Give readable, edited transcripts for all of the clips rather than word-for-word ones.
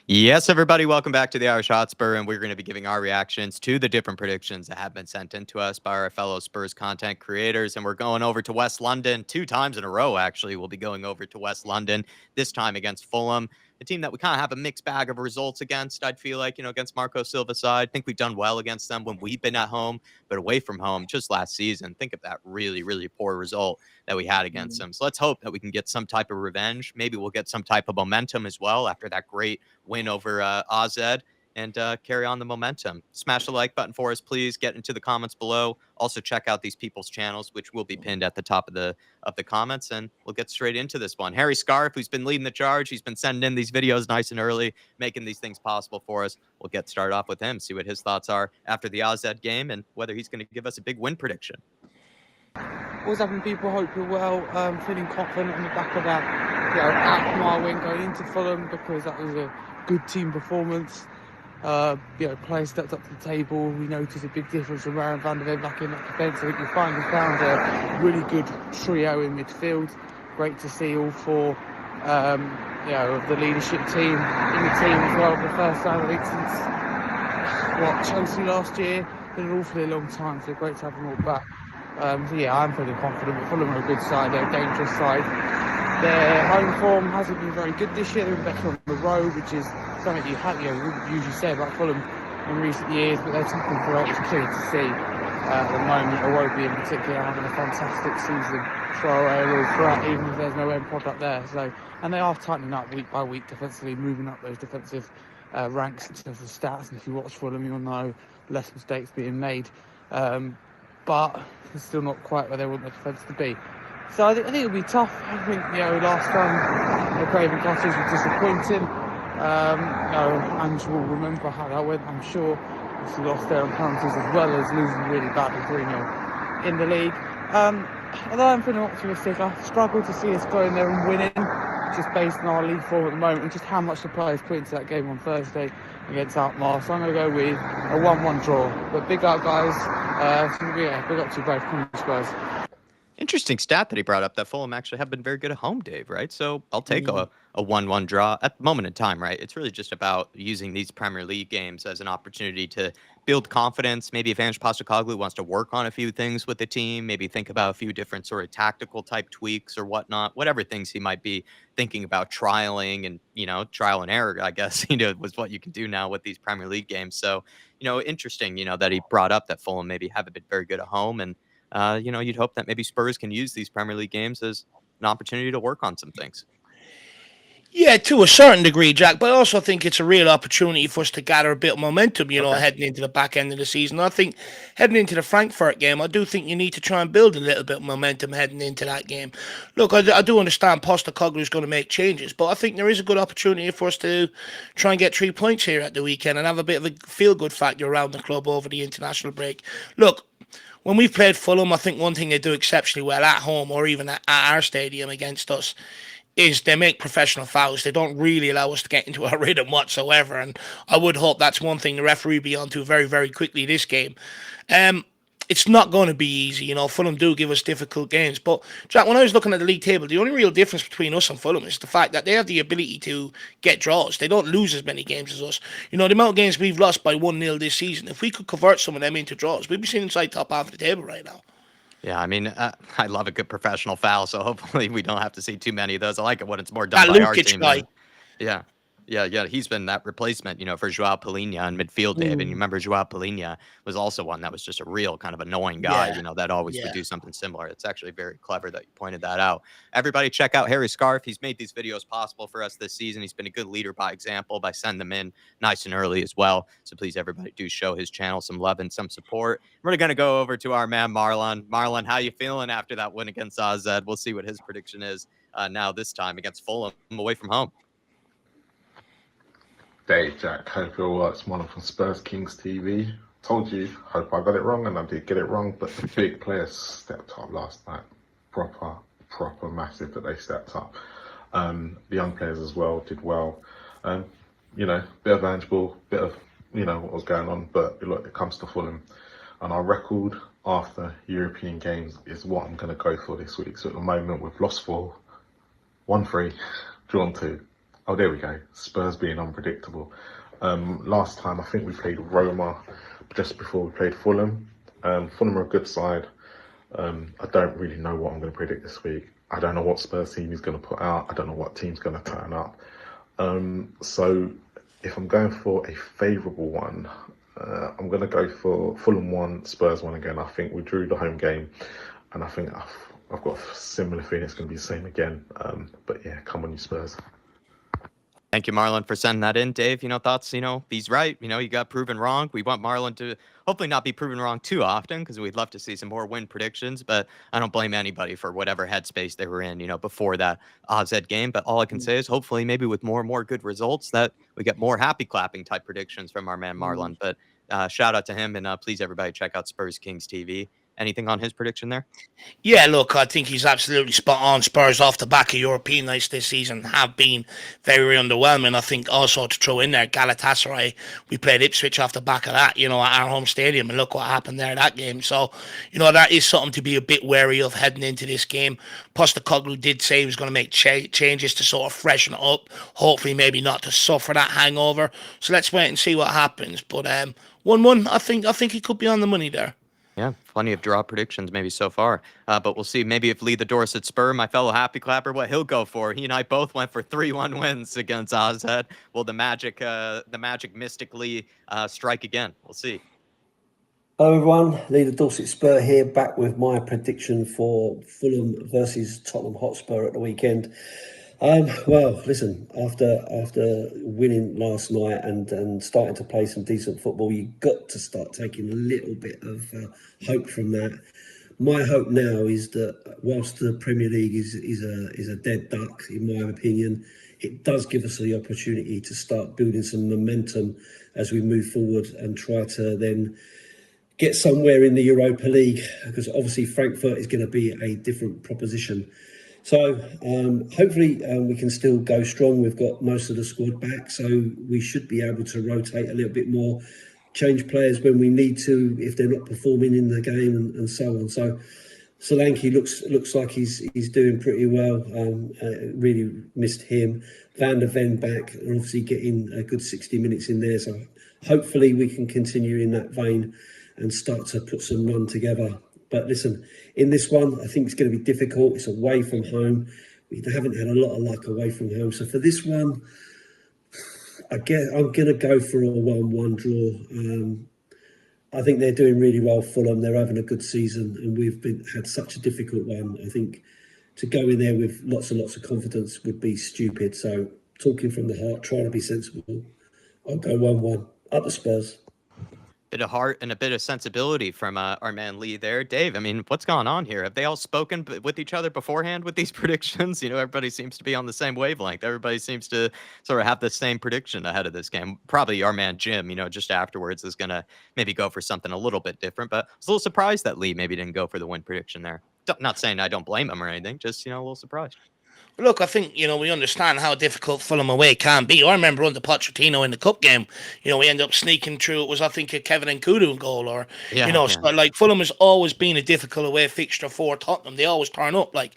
Yes, everybody, welcome back to the Irish Hotspur, and we're going to be giving our reactions to the different predictions that have been sent in to us by our fellow Spurs content creators. And we're going over to West London 2 times in a row, actually. We'll be going over to West London, this time against Fulham, a team that we kind of have a mixed bag of results against, I'd feel like, against Marco Silva's side. I think we've done well against them when we've been at home, but away from home just last season. Think of that really, really poor result that we had against them. So let's hope that we can get some type of revenge. Maybe we'll get some type of momentum as well after that great win over AZ and carry on the momentum. Smash the like button for us, please. Get into the comments below. Also, check out these people's channels, which will be pinned at the top of the comments, and we'll get straight into this one. Harry Scarf, who's been leading the charge, he's been sending in these videos nice and early, making these things possible for us. We'll get started off with him, see what his thoughts are after the AZ game, and whether he's going to give us a big win prediction. What's happening, people? Hope you're well. Feeling confident on the back of that, out from our win going into Fulham, because that was a good team performance. Players stepped up to the table. We noticed a big difference from Ryan van der Ven back in that defence. I think we finally found a really good trio in midfield. Great to see all four, of the leadership team in the team as well. The first time I think since Chelsea last year. Been an awfully long time, so great to have them all back. I'm feeling confident. But Fulham are a good side. They're a dangerous side. Their home form hasn't been very good this year. They've been better on the road, which is something you wouldn't usually say about Fulham in recent years. But their tackling for it is clear to see at the moment. Iwobi in particular having a fantastic season. Throughout, even if there's no end product there. And they are tightening up week by week defensively, moving up those defensive ranks in terms of stats. And if you watch Fulham, you'll know less mistakes being made. But it's still not quite where they want the defence to be. So I think it'll be tough. I think, last time the Craven Cottage was disappointing. Ange will remember how that went, I'm sure. Obviously lost there on penalties as well as losing really badly 3-0 in the league. Although I'm feeling optimistic, I struggle to see us going there and winning, just based on our league form at the moment and just how much the players put into that game on Thursday against Alkmaar. So I'm going to go with a 1-1 draw. But big up, guys. Big up to you both. Come on, Spurs. Interesting stat that he brought up, that Fulham actually have been very good at home, Dave, right? So I'll take a 1-1 draw at the moment in time, right? It's really just about using these Premier League games as an opportunity to build confidence. Maybe if Ange Postecoglou wants to work on a few things with the team, maybe think about a few different sort of tactical type tweaks or whatnot, whatever things he might be thinking about trialing and, trial and error, I guess, was what you can do now with these Premier League games. So, interesting, that he brought up that Fulham maybe haven't been very good at home, and you'd hope that maybe Spurs can use these Premier League games as an opportunity to work on some things. Yeah, to a certain degree, Jack, but I also think it's a real opportunity for us to gather a bit of momentum, heading into the back end of the season. I think heading into the Frankfurt game, I do think you need to try and build a little bit of momentum heading into that game. Look, I do understand Postecoglou is going to make changes, but I think there is a good opportunity for us to try and get 3 points here at the weekend and have a bit of a feel-good factor around the club over the international break. Look, when we've played Fulham, I think one thing they do exceptionally well at home or even at our stadium against us is they make professional fouls. They don't really allow us to get into a rhythm whatsoever, and I would hope that's one thing the referee will be onto very, very quickly this game. It's not going to be easy, Fulham do give us difficult games, but Jack, when I was looking at the league table, the only real difference between us and Fulham is the fact that they have the ability to get draws. They don't lose as many games as us. The amount of games we've lost by 1-0 this season, if we could convert some of them into draws, we'd be sitting inside top half of the table right now. Yeah, I mean, I love a good professional foul, so hopefully we don't have to see too many of those. I like it when it's more done That by our Lukic team guy. than, yeah. Yeah. He's been that replacement, for Joao Palhinha in midfield, Dave. And you remember Joao Palhinha was also one that was just a real kind of annoying guy, Yeah. that always would do something similar. It's actually very clever that you pointed that out. Everybody check out Harry Scarf. He's made these videos possible for us this season. He's been a good leader by example by sending them in nice and early as well. So please, everybody, do show his channel some love and some support. We're going to go over to our man, Marlon. Marlon, how you feeling after that win against AZ? We'll see what his prediction is now this time against Fulham away from home. Dave, Jack, hope you're all right. It's Marlon from Spurs Kings TV. Told you, hope I got it wrong, and I did get it wrong, but the big players stepped up last night. Proper massive that they stepped up. The young players as well did well. Bit of Angeball, bit of, what was going on, but look, it comes to Fulham. And our record after European games is what I'm going to go for this week. So at the moment, we've lost 4, won 3, drawn 2. Oh, there we go. Spurs being unpredictable. Last time I think we played Roma just before we played Fulham. Fulham are a good side. I don't really know what I'm going to predict this week. I don't know what Spurs team is going to put out. I don't know what team's going to turn up. So if I'm going for a favourable one, I'm going to go for Fulham 1, Spurs 1 again. I think we drew the home game, and I think I've got a similar feeling it's going to be the same again. But yeah, come on, you Spurs. Thank you, Marlon, for sending that in. Dave, thoughts, he's right. You got proven wrong. We want Marlon to hopefully not be proven wrong too often because we'd love to see some more win predictions, but I don't blame anybody for whatever headspace they were in, before that AZ game. But all I can say is hopefully maybe with more and more good results that we get more happy clapping type predictions from our man Marlon. But shout out to him, and please, everybody, check out Spurs Kings TV. Anything on his prediction there? Yeah, look, I think he's absolutely spot on. Spurs off the back of European nights this season have been very underwhelming. I think also to throw in there, Galatasaray, we played Ipswich off the back of that, at our home stadium, and look what happened there that game. So, that is something to be a bit wary of heading into this game. Postecoglou did say he was going to make changes to sort of freshen it up, hopefully maybe not to suffer that hangover. So let's wait and see what happens. But 1-1, I think he could be on the money there. Yeah, plenty of draw predictions maybe so far. But we'll see maybe if Lee the Dorset Spur, my fellow happy clapper, what he'll go for. He and I both went for 3-1 wins against AZ. Will the magic mystically strike again? We'll see. Hello everyone, Lee the Dorset Spur here, back with my prediction for Fulham versus Tottenham Hotspur at the weekend. Well, listen, after winning last night and starting to play some decent football, you got to start taking a little bit of hope from that. My hope now is that whilst the Premier League is a dead duck, in my opinion, it does give us the opportunity to start building some momentum as we move forward and try to then get somewhere in the Europa League, because obviously Frankfurt is going to be a different proposition. So hopefully we can still go strong. We've got most of the squad back, so we should be able to rotate a little bit more, change players when we need to if they're not performing in the game, and so on. So Solanke looks like he's doing pretty well. Really missed him. Van der Ven back, and obviously getting a good 60 minutes in there. So hopefully we can continue in that vein and start to put some run together. But listen, in this one, I think it's going to be difficult. It's away from home. We haven't had a lot of luck away from home. So for this one, I'm going to go for a 1-1 draw. I think they're doing really well, Fulham. They're having a good season, and we've had such a difficult one. I think to go in there with lots and lots of confidence would be stupid. So talking from the heart, trying to be sensible, I'll go 1-1. Up the Spurs. Bit of heart and a bit of sensibility from our man Lee there. Dave, I mean, what's going on here? Have they all spoken with each other beforehand with these predictions? Everybody seems to be on the same wavelength. Everybody seems to sort of have the same prediction ahead of this game. Probably our man Jim, just afterwards is going to maybe go for something a little bit different. But I was a little surprised that Lee maybe didn't go for the win prediction there. Not saying I don't blame him or anything, just, a little surprised. Look, I think, we understand how difficult Fulham away can be. I remember under Pochettino in the cup game, we ended up sneaking through. It was, I think, a Kevin Nkudu goal or, So, like, Fulham has always been a difficult away fixture for Tottenham. They always turn up. Like,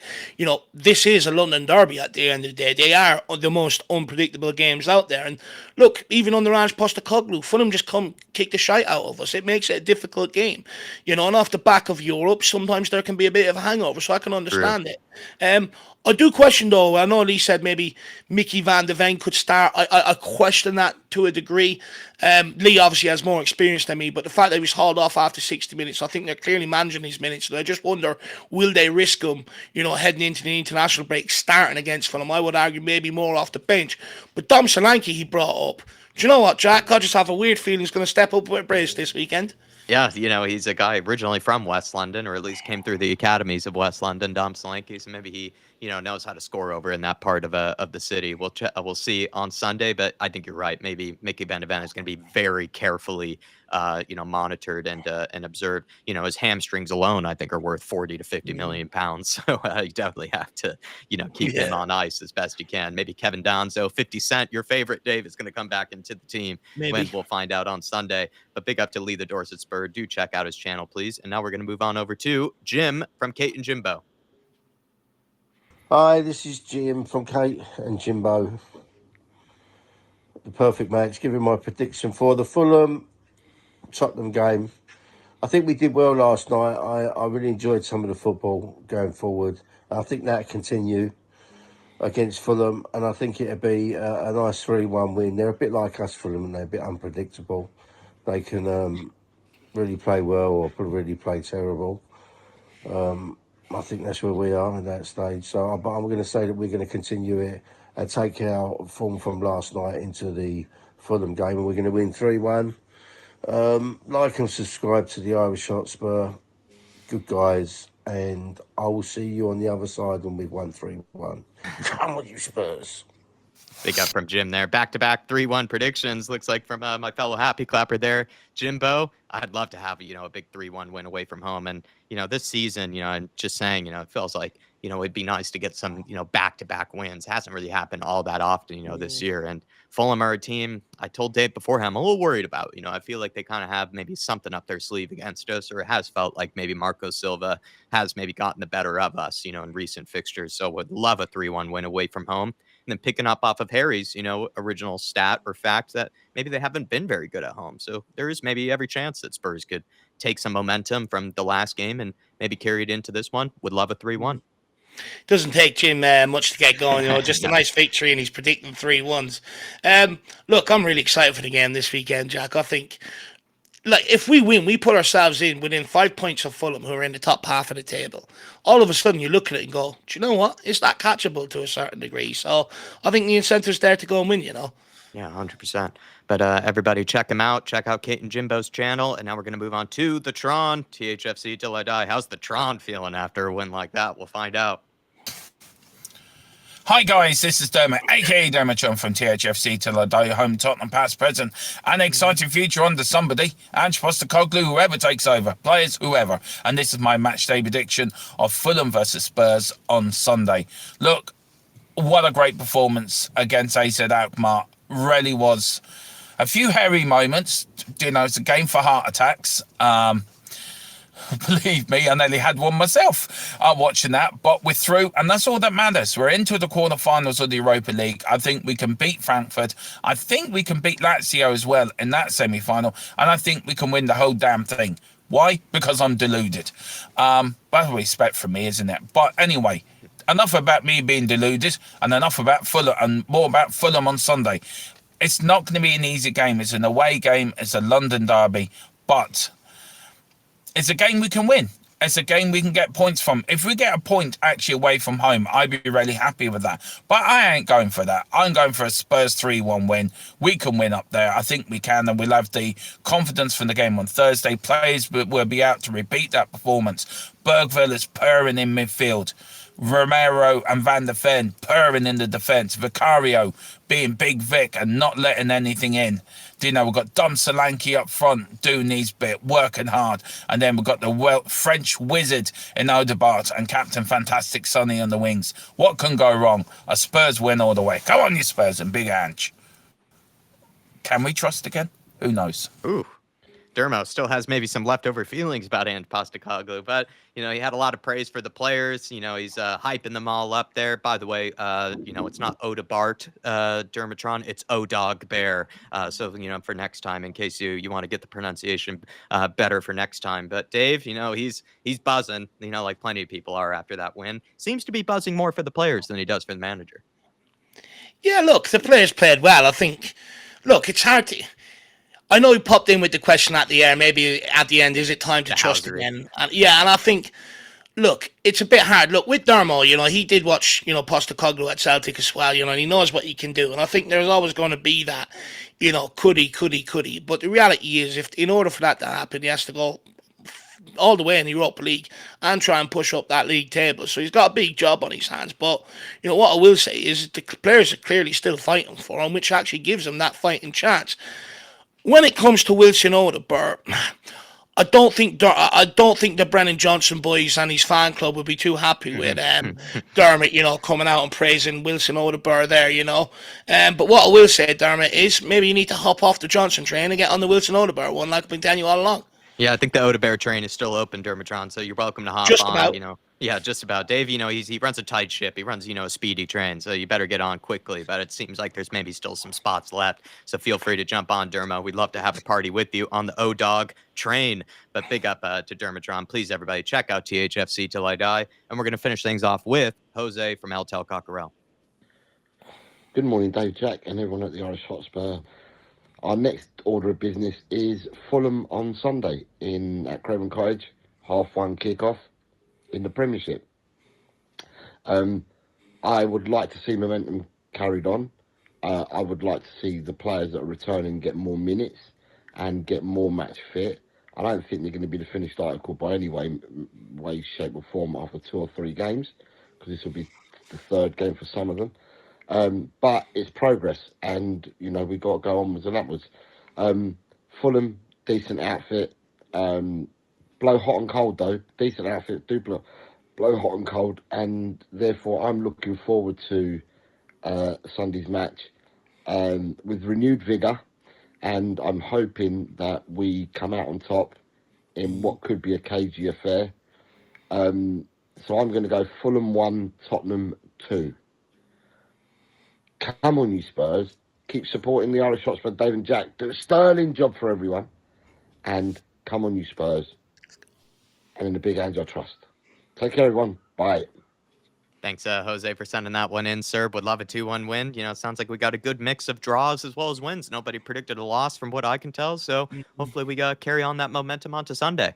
this is a London derby at the end of the day. They are the most unpredictable games out there. And look, even under Ange Postecoglou, Fulham just come kick the shite out of us. It makes it a difficult game. And off the back of Europe, sometimes there can be a bit of a hangover, so I can understand it. I do question, though, I know Lee said maybe Mickey van der Ven could start. I question that to a degree. Lee obviously has more experience than me, but the fact that he was hauled off after 60 minutes, I think they're clearly managing his minutes. And I just wonder, will they risk him, heading into the international break, starting against Fulham? I would argue maybe more off the bench. But Dom Solanke he brought up. Do you know what, Jack? I just have a weird feeling he's going to step up with Brace this weekend. Yeah, he's a guy originally from West London, or at least came through the academies of West London, Dom Solanke. So maybe he, knows how to score over in that part of the city. We'll see on Sunday, but I think you're right. Maybe Mickey van der Ven is going to be very carefully, monitored and observed. His hamstrings alone, I think, are worth 40 to 50 million pounds. So you definitely have to, keep him on ice as best you can. Maybe Kevin Donzo, 50 Cent, your favorite, Dave, is going to come back into the team. When we'll find out on Sunday. But big up to Lee the Dorset Spur. Do check out his channel, please. And now we're going to move on over to Jim from Kate and Jimbo. Hi, this is Jim from Kate and Jimbo. the perfect match. Giving my prediction for the Fulham Tottenham game. I think we did well last night. I really enjoyed some of the football going forward. I think that'll continue against Fulham, and I think it'll be a nice 3-1 win. They're a bit like us, Fulham, and they're a bit unpredictable. They can really play well or really play terrible. I think that's where we are at that stage. So I'm going to say that we're going to continue it and take our form from last night into the Fulham game, and we're going to win 3-1. Like and subscribe to the Irish Hotspur. Good guys, and I will see you on the other side when we've won 3-1. Come on, you Spurs. Big up from Jim there. Back-to-back 3-1 predictions. Looks like from my fellow happy clapper there, Jimbo. I'd love to have, a big 3-1 win away from home. And, this season, I'm just saying, it feels like, it'd be nice to get some, back-to-back wins. Hasn't really happened all that often, this year. And Fulham are a team I told Dave beforehand I'm a little worried about. I feel like they kind of have maybe something up their sleeve against us, or it has felt like maybe Marco Silva has maybe gotten the better of us, in recent fixtures. So would love a 3-1 win away from home. And then picking up off of Harry's, original stat or fact that maybe they haven't been very good at home. So there is maybe every chance that Spurs could take some momentum from the last game and maybe carry it into this one. Would love a 3-1. Doesn't take Jim much to get going, just a nice victory, and he's predicting 3-1s. Look, I'm really excited for the game this weekend, Jack. I think, if we win, we put ourselves in within 5 points of Fulham, who are in the top half of the table. All of a sudden, you look at it and go, do you know what? It's not catchable to a certain degree. So I think the incentive's there to go and win, Yeah, 100%. But everybody check them out. Check out Kate and Jimbo's channel. And now we're going to move on to the Tron THFC Till I Die. How's the Tron feeling after a win like that? We'll find out. Hi guys, this is Dermot, aka Dermot John from THFC Till I Die, home Tottenham past, present, and exciting future under somebody, Ange Postecoglou, whoever takes over, players, whoever. And this is my match day prediction of Fulham versus Spurs on Sunday. Look, what a great performance against AZ Alkmaar. Really was. A few hairy moments, it's a game for heart attacks. Believe me, I nearly had one myself watching that, but we're through, and that's all that matters. We're into the quarterfinals of the Europa League. I think we can beat Frankfurt. I think we can beat Lazio as well in that semi-final, and I think we can win the whole damn thing. Why? Because I'm deluded. That's respect from me, isn't it? But anyway, enough about me being deluded, and enough about Fulham, and more about Fulham on Sunday. It's not going to be an easy game. It's an away game. It's a London derby, but it's a game we can win. It's a game we can get points from. If we get a point actually away from home, I'd be really happy with that. But I ain't going for that. I'm going for a Spurs 3-1 win. We can win up there. I think we can, and we'll have the confidence from the game on Thursday. Players will be out to repeat that performance. Bergville is purring in midfield. Romero and Van der Ven purring in the defence. Vicario being Big Vic and not letting anything in. We've got Dom Solanke up front doing his bit, working hard. And then we've got the French wizard in Odegaard and Captain Fantastic Sonny on the wings. What can go wrong? A Spurs win all the way. Go on, you Spurs, and Big Ange. Can we trust again? Who knows? Ooh. Dermo still has maybe some leftover feelings about Ange Postecoglou, but he had a lot of praise for the players. He's hyping them all up there. By the way, it's not Odebart, Dermatron, it's Odog Bear. So for next time, in case you want to get the pronunciation better for next time. But Dave, he's buzzing. Like plenty of people are after that win. Seems to be buzzing more for the players than he does for the manager. Yeah, look, the players played well. I think. Look, it's hard to. I know he popped in with the question at the air, maybe at the end, is it time to trust again? And I think, look, it's a bit hard. Look, with Dermo, he did watch, Postecoglou at Celtic as well, and he knows what he can do. And I think there's always going to be that, could he. But the reality is, in order for that to happen, he has to go all the way in the Europa League and try and push up that league table. So he's got a big job on his hands. But, what I will say is the players are clearly still fighting for him, which actually gives him that fighting chance. When it comes to Wilson Odebert, I don't think the Brennan Johnson boys and his fan club would be too happy with Dermot, coming out and praising Wilson Odebert there, But what I will say, Dermot, is maybe you need to hop off the Johnson train and get on the Wilson Odebert one, like I've been telling you all along. Yeah, I think the Odebert train is still open, Dermatron, so you're welcome to hop Just on, about. Yeah, just about. Dave, he runs a tight ship. He runs, a speedy train, so you better get on quickly. But it seems like there's maybe still some spots left. So feel free to jump on, Dermo. We'd love to have a party with you on the O-Dog train. But big up to Dermatron. Please, everybody, check out THFC Till I Die. And we're going to finish things off with Jose from El Tel Cockerel. Good morning, Dave, Jack, and everyone at the Irish Hotspur. Our next order of business is Fulham on Sunday at Craven Cottage, 1:30 kickoff in the Premiership. I would like to see momentum carried on. I would like to see the players that are returning get more minutes and get more match fit. I don't think they're going to be the finished article by any way, shape or form after 2 or 3 games, because this will be the 3rd game for some of them. But it's progress, and we've got to go onwards and upwards. Fulham, decent outfit. Blow hot and cold though. Decent outfit. Do blow hot and cold, and therefore I'm looking forward to Sunday's match with renewed vigour, and I'm hoping that we come out on top in what could be a cagey affair. So I'm going to go Fulham 1, Tottenham 2. Come on, you Spurs. Keep supporting the Irish Hotspur, Dave and Jack. Do a sterling job for everyone. And come on, you Spurs. And in the big hands I trust. Take care, everyone. Bye. Thanks, Jose, for sending that one in, sir. Would love a 2-1 win. It sounds like we got a good mix of draws as well as wins. Nobody predicted a loss from what I can tell. So hopefully we carry on that momentum onto Sunday.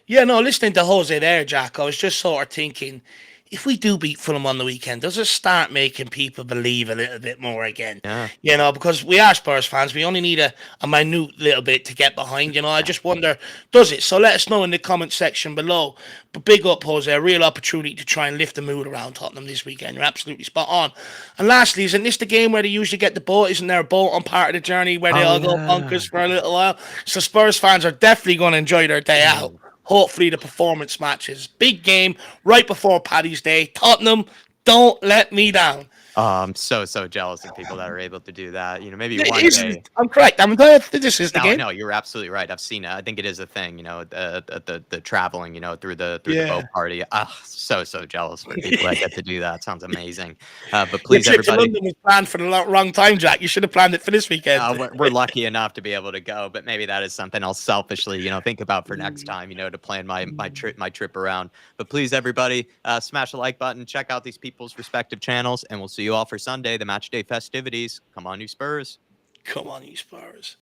Yeah, no, listening to Jose there, Jack, I was just sort of thinking, if we do beat Fulham on the weekend, does it start making people believe a little bit more again? Yeah. Because we are Spurs fans. We only need a minute little bit to get behind. I just wonder, does it? So let us know in the comment section below. But big up, Jose, a real opportunity to try and lift the mood around Tottenham this weekend. You're absolutely spot on. And lastly, isn't this the game where they usually get the boat? Isn't there a boat on part of the journey where they all go bonkers for a little while? So Spurs fans are definitely going to enjoy their day out. Hopefully the performance matches. Big game right before Paddy's Day. Tottenham, don't let me down. Oh, I'm so jealous of people that are able to do that. Maybe one day. I'm correct. I'm glad this is the game. No, you're absolutely right. I've seen it. I think it is a thing. The traveling. Through the boat party. So jealous for people that get to do that. Sounds amazing. But please, Your trip everybody. to London was planned for the wrong time, Jack. You should have planned it for this weekend. We're lucky enough to be able to go, but maybe that is something I'll selfishly, think about for next time. To plan my trip around. But please, everybody, smash the like button. Check out these people's respective channels, and we'll see you all for Sunday, the match day festivities. Come on, you Spurs. Come on, you Spurs.